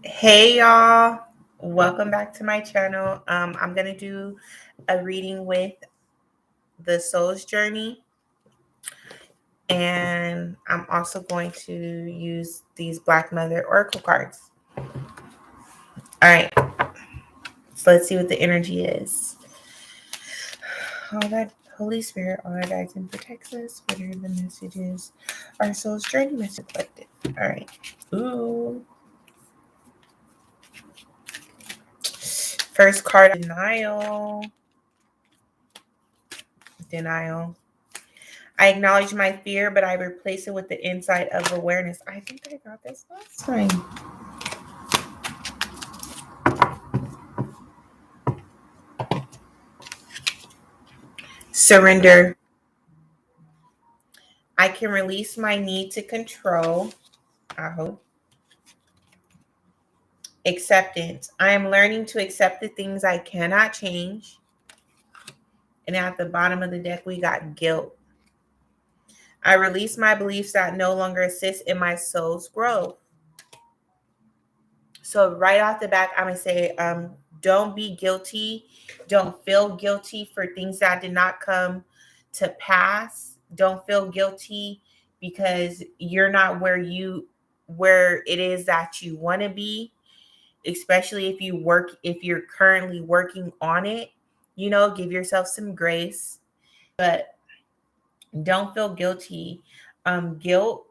Hey y'all, welcome back to my channel. I'm gonna do a reading with the Soul's Journey, and I'm also going to use these Black Mother Oracle cards. All right, so let's see what the energy is. All that Holy Spirit, all that guides and protects us. What are the messages? Our Soul's Journey message collected. All right. Ooh. First card, denial. Denial. I acknowledge my fear, but I replace it with the insight of awareness. I think I got this last time. Surrender. I can release my need to control. I hope. Acceptance. I am learning to accept the things I cannot change. And at the bottom of the deck, we got guilt. I release my beliefs that no longer assist in my soul's growth. So right off the back, I'm gonna say, don't be guilty. Don't feel guilty for things that did not come to pass. Don't feel guilty because you're not where it is that you want to be, especially if you're currently working on it. Give yourself some grace, but don't feel guilty. Guilt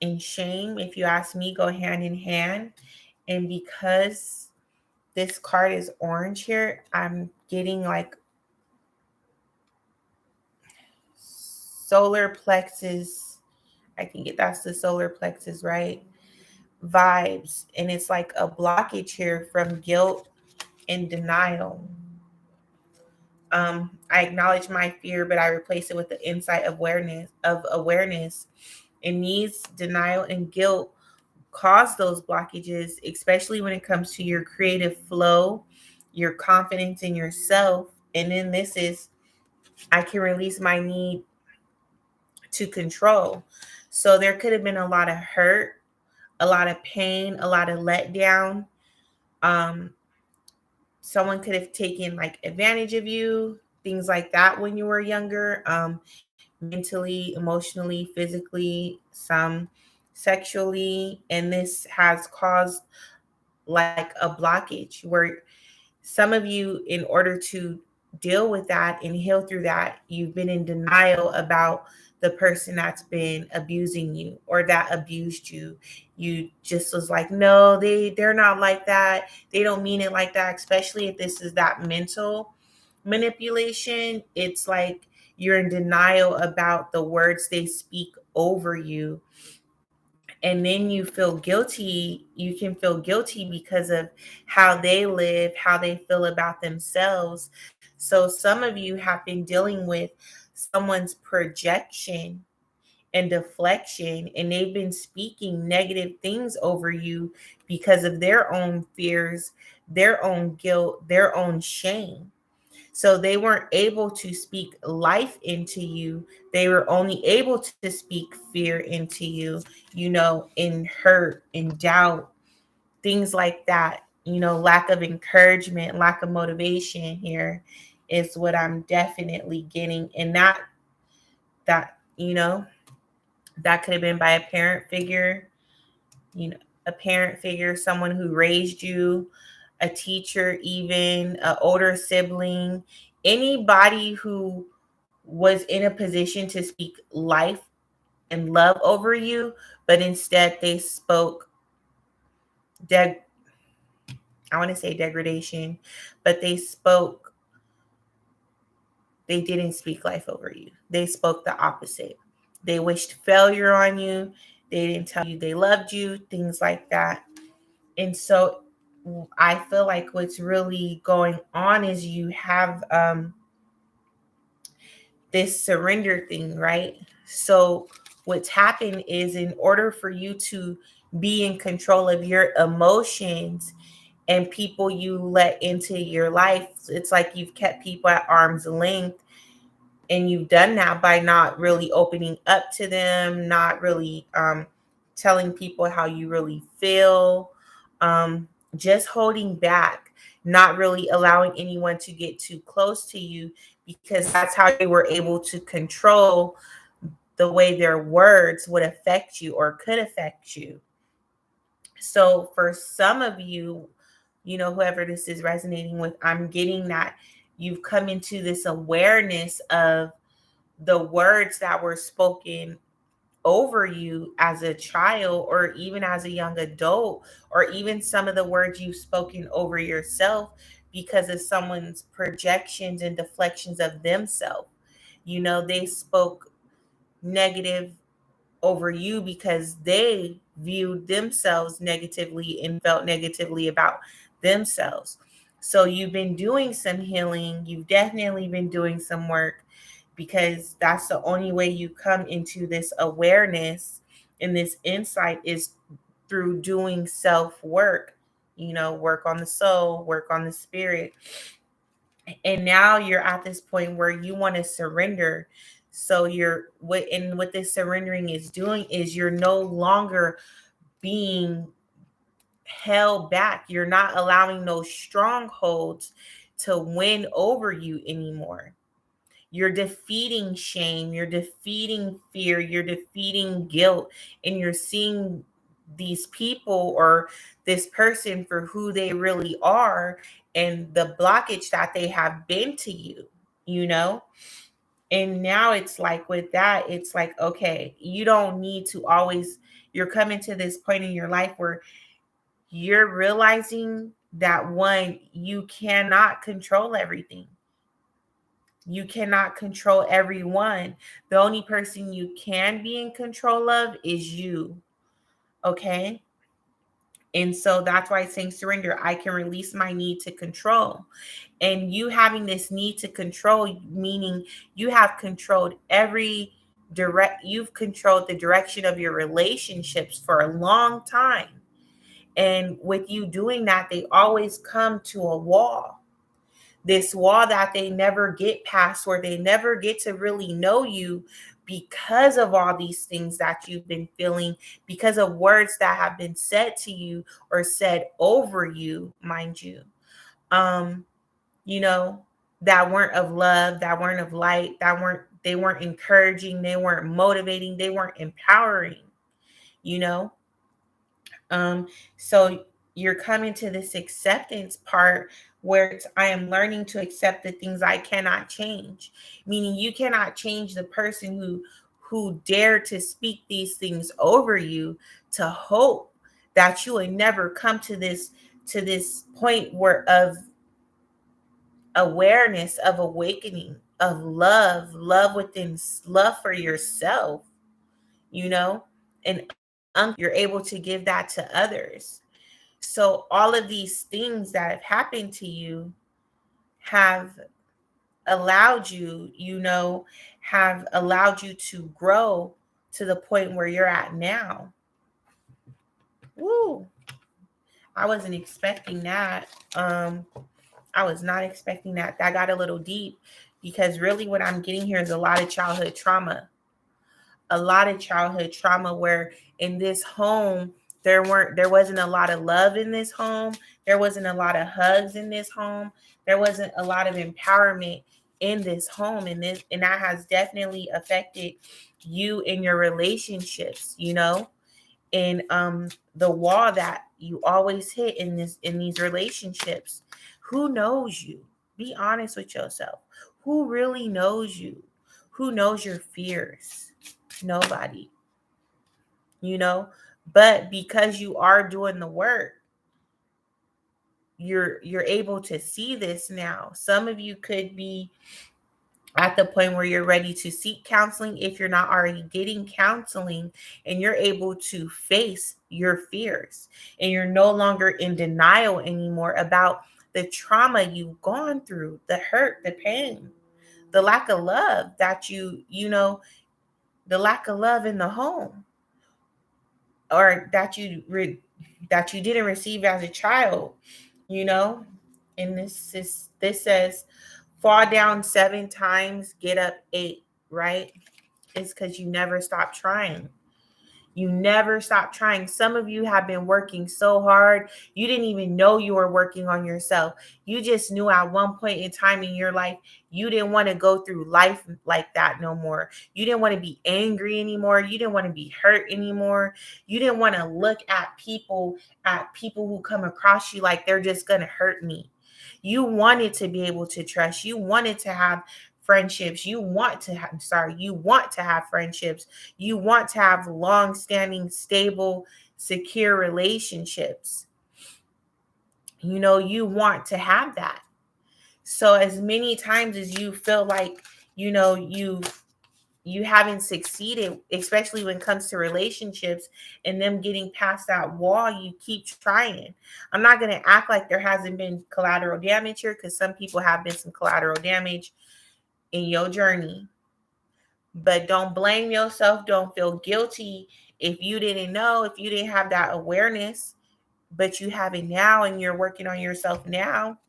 and shame, if you ask me, go hand in hand. And because this card is orange here, I'm getting like solar plexus. I can get that's the solar plexus, right? Vibes. And it's like a blockage here from guilt and denial. I acknowledge my fear, but I replace it with the insight of awareness. And these denial and guilt cause those blockages, especially when it comes to your creative flow, your confidence in yourself. And then this is, I can release my need to control. So there could have been a lot of hurt, a lot of pain, a lot of letdown. Um, Someone could have taken like advantage of you, things like that when you were younger, mentally, emotionally, physically, some sexually. And this has caused like a blockage where some of you, in order to deal with that and heal through that, you've been in denial about the person that's been abusing you or that abused you. You just was like, no, they're not like that. They don't mean it like that, especially if this is that mental manipulation. It's like you're in denial about the words they speak over you, and then you can feel guilty because of how they live, how they feel about themselves. So some of you have been dealing with someone's projection and deflection, and they've been speaking negative things over you because of their own fears, their own guilt, their own shame. So they weren't able to speak life into you. They were only able to speak fear into you, in hurt, in doubt, things like that. Lack of encouragement, lack of motivation here is what I'm definitely getting. And that, that could have been by a parent figure, someone who raised you, a teacher, even an older sibling, anybody who was in a position to speak life and love over you, but instead they spoke I want to say degradation, but they didn't speak life over you. They spoke the opposite. They wished failure on you. They didn't tell you they loved you, things like that. And so I feel like what's really going on is you have this surrender thing, right? So what's happened is, in order for you to be in control of your emotions and people you let into your life, it's like you've kept people at arm's length. And you've done that by not really opening up to them, not really telling people how you really feel, just holding back, not really allowing anyone to get too close to you, because that's how you were able to control the way their words would affect you or could affect you. So for some of you, whoever this is resonating with, I'm getting that you've come into this awareness of the words that were spoken over you as a child or even as a young adult, or even some of the words you've spoken over yourself because of someone's projections and deflections of themselves. They spoke negative over you because they viewed themselves negatively and felt negatively about themselves. So you've been doing some healing. You've definitely been doing some work, because that's the only way you come into this awareness and this insight is through doing self work, work on the soul, work on the spirit. And now you're at this point where you want to surrender. So what this surrendering is doing is you're no longer being held back. You're not allowing those strongholds to win over you anymore. You're defeating shame, you're defeating fear, you're defeating guilt, and you're seeing these people or this person for who they really are and the blockage that they have been to you, you know? And now it's like with that, it's like, okay, you don't need to always, you're coming to this point in your life where you're realizing that one, you cannot control everything. You cannot control everyone. The only person you can be in control of is you. Okay. And so that's why it's saying surrender. I can release my need to control. And you having this need to control, meaning you have controlled you've controlled the direction of your relationships for a long time. And with you doing that, they always come to a wall, this wall that they never get past, where they never get to really know you because of all these things that you've been feeling, because of words that have been said to you or said over you, mind you. Um, you know, that weren't of love, that weren't of light, they weren't encouraging, they weren't motivating, they weren't empowering, you know? Um, so you're coming to this acceptance part where I am learning to accept the things I cannot change. Meaning you cannot change the person who dared to speak these things over you, to hope that you would never come to this point where of awareness, of awakening, of love within, love for yourself, you know, and you're able to give that to others. So all of these things that have happened to you have allowed you, have allowed you to grow to the point where you're at now. Woo. I wasn't expecting that. I was not expecting that. That got a little deep, because really what I'm getting here is a lot of childhood trauma. A lot of childhood trauma where in this home there wasn't a lot of love in this home. There wasn't a lot of hugs in this home. There wasn't a lot of empowerment in this home, and that has definitely affected you in your relationships, and the wall that you always hit in these relationships. Who knows you? Be honest with yourself. Who really knows you? Who knows your fears? Nobody, you know. But because you are doing the work, you're able to see this now. Some of you could be at the point where you're ready to seek counseling if you're not already getting counseling, and you're able to face your fears, and you're no longer in denial anymore about the trauma you've gone through, the hurt, the pain, the lack of love that the lack of love in the home, or that you didn't receive as a child, you know. And this says fall down 7 times, get up 8, right? It's because you never stop trying. You never stop trying. Some of you have been working so hard, you didn't even know you were working on yourself. You just knew at one point in time in your life, you didn't want to go through life like that no more. You didn't want to be angry anymore. You didn't want to be hurt anymore. You didn't want to look at people who come across you like they're just going to hurt me. You wanted to be able to trust. You wanted to have friendships. You want to have friendships. You want to have long-standing, stable, secure relationships. You want to have that. So as many times as you feel like, you haven't succeeded, especially when it comes to relationships and them getting past that wall, you keep trying. I'm not going to act like there hasn't been collateral damage here, because some people have been some collateral damage in your journey. But don't blame yourself. Don't feel guilty if you didn't know, if you didn't have that awareness, but you have it now and you're working on yourself now.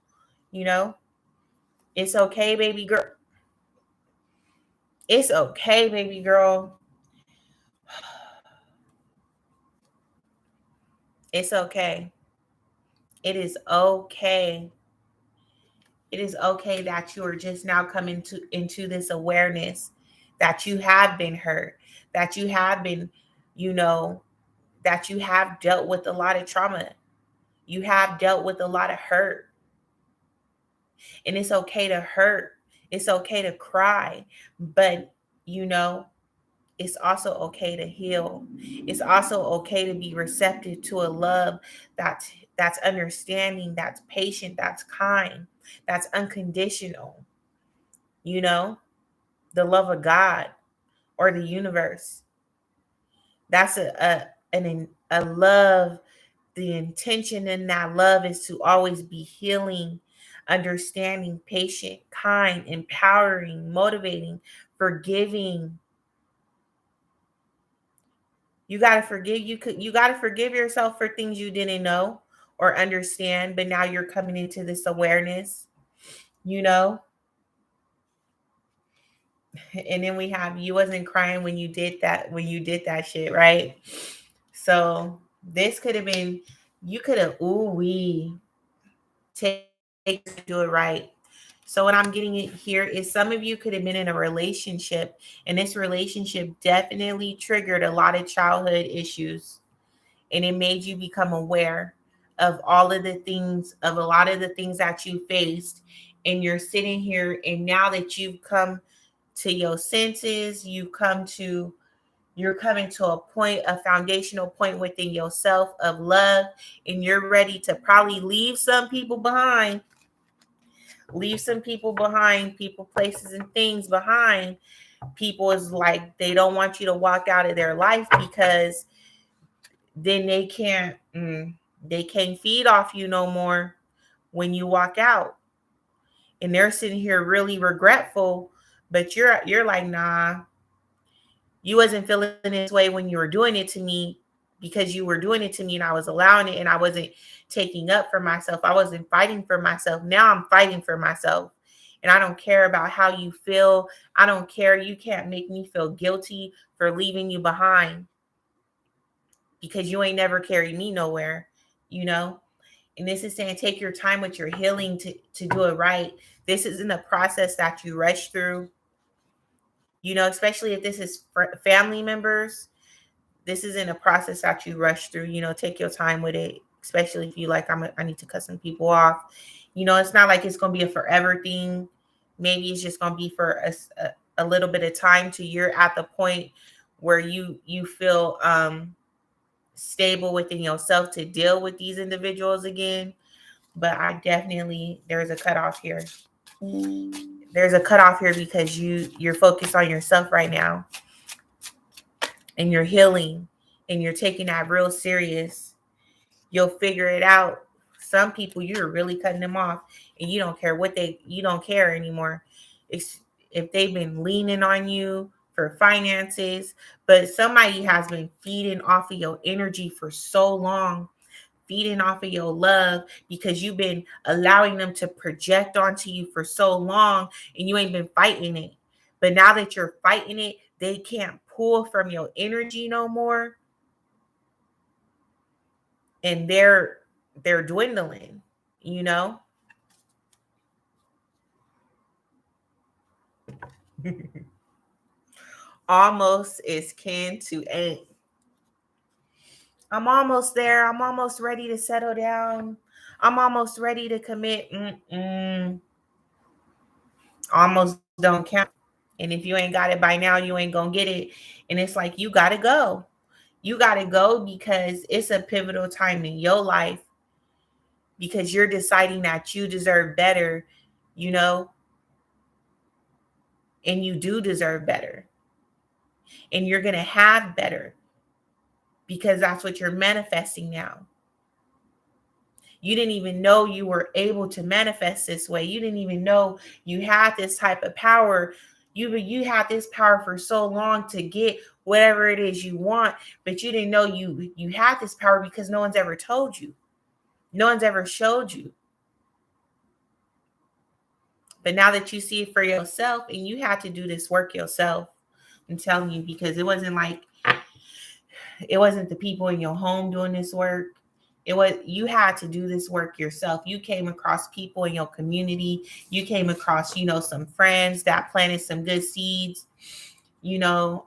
You know, it's okay, baby girl. It's okay, baby girl. It's okay. It is okay. It is okay that you are just now coming into this awareness that you have been hurt, that you have been, you know, that you have dealt with a lot of trauma. You have dealt with a lot of hurt. And it's okay to hurt. It's okay to cry. But, you know, it's also okay to heal. It's also okay to be receptive to a love that's understanding, that's patient, that's kind, that's unconditional. You know, the love of God or the universe. That's a love. The intention in that love is to always be healing, understanding, patient, kind, empowering, motivating, forgiving. You got to forgive. You got to forgive yourself for things you didn't know or understand, but now you're coming into this awareness, you know? And then we have, you wasn't crying when you did that shit, right? So this could have been, you could have, ooh wee, take do it right. So what I'm getting at here is some of you could have been in a relationship, and this relationship definitely triggered a lot of childhood issues, and it made you become aware of a lot of the things that you faced. And you're sitting here, and now that you've come to your senses, you're coming to a foundational point within yourself of love, and you're ready to probably leave some people behind, people, places, and things behind. People is like, they don't want you to walk out of their life because then they can't feed off you no more when you walk out. And they're sitting here really regretful, but you're like, nah, you wasn't feeling this way when you were doing it to me, because you were doing it to me and I was allowing it, and I wasn't taking up for myself. I wasn't fighting for myself. Now I'm fighting for myself. And I don't care about how you feel. I don't care. You can't make me feel guilty for leaving you behind, because you ain't never carried me nowhere, you know? And this is saying, take your time with your healing to do it right. This isn't a process that you rush through, especially if this is family members. This isn't a process that you rush through. Take your time with it, especially if you like, I need to cut some people off. It's not like it's going to be a forever thing. Maybe it's just going to be for a little bit of time till you're at the point where you feel stable within yourself to deal with these individuals again. But there's a cutoff here. There's a cutoff here because you're focused on yourself right now, and you're healing, and you're taking that real serious. You'll figure it out. Some people, you're really cutting them off, and you don't care you don't care anymore. If they've been leaning on you for finances, but somebody has been feeding off of your energy for so long, feeding off of your love, because you've been allowing them to project onto you for so long, and you ain't been fighting it. But now that you're fighting it, they can't pull from your energy no more. and they're dwindling, you know. Almost is kin to ain't. I'm almost there. I'm almost ready to settle down. I'm almost ready to commit. Almost don't count. And if you ain't got it by now, you ain't gonna get it. And it's like you gotta go. You gotta go because it's a pivotal time in your life, because you're deciding that you deserve better, you know, and you do deserve better. And you're gonna have better because that's what you're manifesting now. You didn't even know you were able to manifest this way. You didn't even know you had this type of power. You had this power for so long to get whatever it is you want, but you didn't know you had this power because no one's ever told you. No one's ever showed you. But now that you see it for yourself, and you had to do this work yourself, I'm telling you, because it wasn't the people in your home doing this work. It was, you had to do this work yourself. You came across people in your community. You came across, some friends that planted some good seeds. Who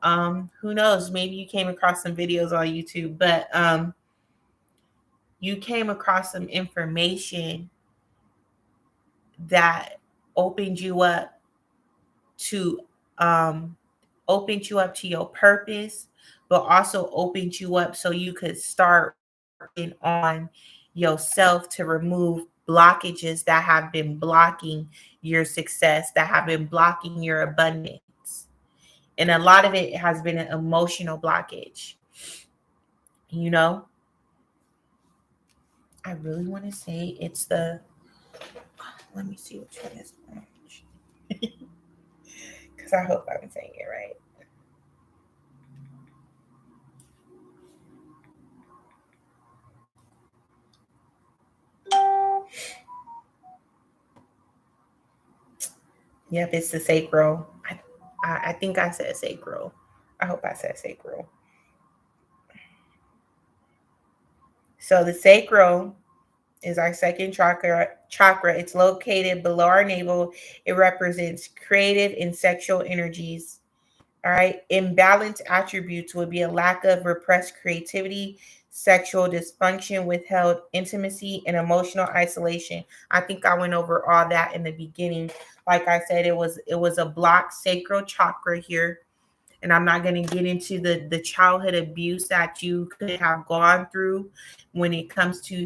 knows? Maybe you came across some videos on YouTube, but you came across some information that opened you up to your purpose, but also opened you up so you could start working on yourself to remove blockages that have been blocking your success, that have been blocking your abundance. And a lot of it has been an emotional blockage. I really want to say it's let me see which one is orange. Because I hope I'm saying it right. Yep, it's the sacral. I think I said sacral. I hope I said sacral. So the sacral is our second chakra. It's located below our navel. It represents creative and sexual energies. All right. Imbalanced attributes would be a lack of repressed creativity, sexual dysfunction, withheld intimacy, and emotional isolation. I think I went over all that in the beginning. Like I said, it was a blocked sacral chakra here. And I'm not going to get into the childhood abuse that you could have gone through when it comes to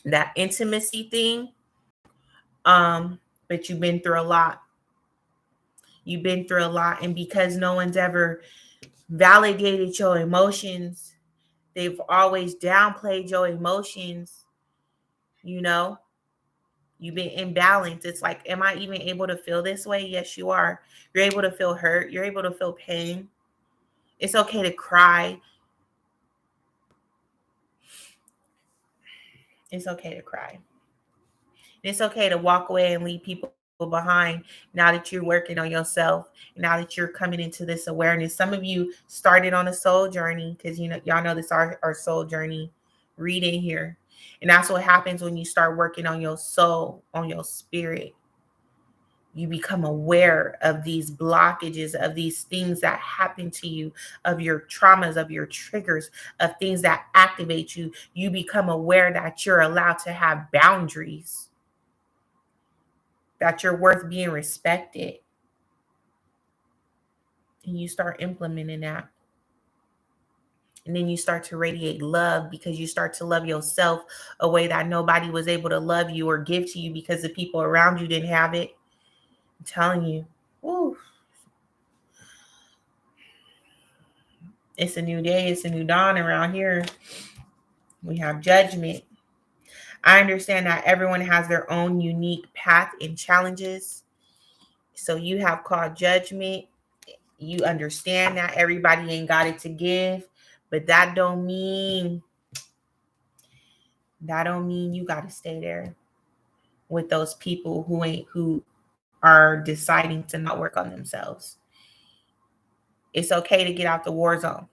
that intimacy thing. But you've been through a lot. You've been through a lot. And because no one's ever validated your emotions, they've always downplayed your emotions, you've been imbalanced. It's like, am I even able to feel this way? Yes, you are. You're able to feel hurt. You're able to feel pain. It's okay to cry. It's okay to cry. It's okay to walk away and leave people behind now that you're working on yourself, now that you're coming into this awareness. Some of you started on a soul journey because y'all know this our soul journey reading here. And that's what happens when you start working on your soul, on your spirit. You become aware of these blockages, of these things that happen to you, of your traumas, of your triggers, of things that activate you. You become aware that you're allowed to have boundaries, that you're worth being respected. And you start implementing that. And then you start to radiate love because you start to love yourself a way that nobody was able to love you or give to you because the people around you didn't have it. I'm telling you, woo. It's a new day. It's a new dawn around here. We have judgment. I understand that everyone has their own unique path and challenges. So you have called judgment. You understand that everybody ain't got it to give, but that don't mean you got to stay there with those people who are deciding to not work on themselves. It's okay to get out the war zone.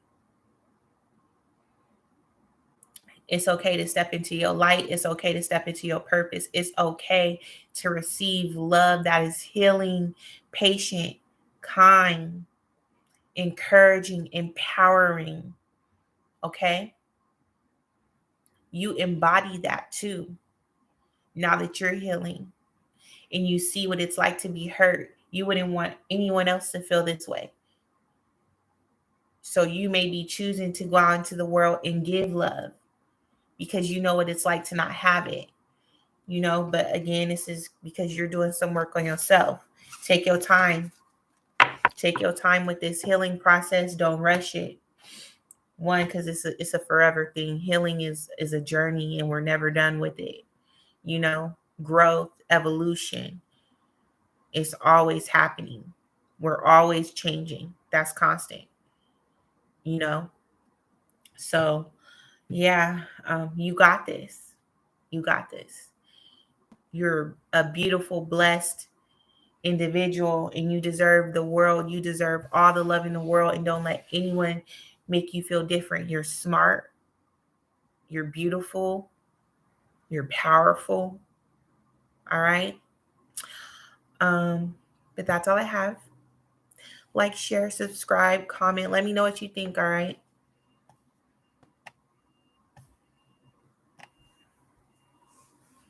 It's okay to step into your light. It's okay to step into your purpose. It's okay to receive love that is healing, patient, kind, encouraging, empowering. Okay? You embody that too. Now that you're healing and you see what it's like to be hurt, you wouldn't want anyone else to feel this way. So you may be choosing to go out into the world and give love because you know what it's like to not have it. But again, this is because you're doing some work on yourself. Take your time. Take your time with this healing process. Don't rush it. One, because it's a forever thing. Healing is a journey, and we're never done with it. Growth, evolution is always happening. We're always changing. That's constant. You know. So yeah, you got this. You got this. You're a beautiful, blessed individual, and you deserve the world. You deserve all the love in the world, and don't let anyone make you feel different. You're smart, you're beautiful, you're powerful. All right. But that's all I have. Like, share, subscribe, comment, let me know what you think. All right.